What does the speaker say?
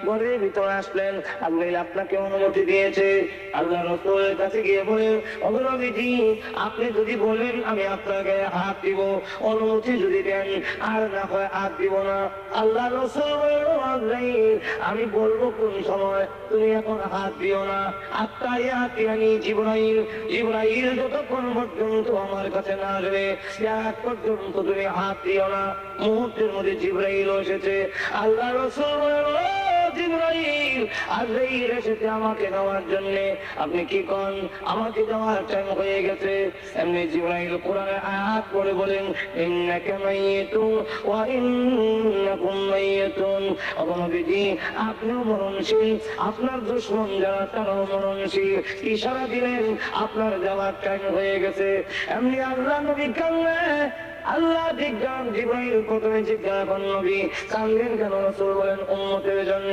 ঘরের ভিতরে আসলেন, আল্লাহ আপনাকে অনুমতি দিয়েছে। আল্লাহ রাসূলের কাছে গিয়ে বলেন, ওগো নবীজি, আপনি যদি বলেন আমি আপনাকে হাত দিব, অনুমতি যদি দেন, আর না হয় হাত দিব না। আল্লাহ রাসূল বললেন, আমি বলবো কোন সময়, তুমি এখন হাত দিও না। আত্মায়াতিয়ানি জিবরাইল, জিবরাইল যতক্ষণ পর্যন্ত আমার কাছে না আসবে আজ পর্যন্ত তুমি হাত দিও না। মুহূর্তের মধ্যে জিবরাইল এসেছে। আল্লাহ রাসূল বললেন, জিবরাইল আজরাইল এসেছে আমাকে নেওয়ার জন্য, আপনি কি কোন আমাকে দেওয়ার টাইম হয়ে গেছে। এমনি জিবরাইল কোরআনের আয়াত পড়ে বলেন, ইন্নাকা মাইয়িতুন ওয়া ইন্নাকুম মাইয়িতুন। ওগো নবীজি, আপনিও মরণশীল, আপনার দুশমন যারা তারাও মরণশীল। ইশারা দিলেন আপনার যাওয়ার টাইম হয়ে গেছে। এমনি আল্লাহ নবী কান্না, আল্লাহ জিজ্ঞাসা, জিবরাইল প্রথমে জিজ্ঞাসা করেন, নবী কান্দেন কেন? রাসূল বলেন, উম্মতের জন্য।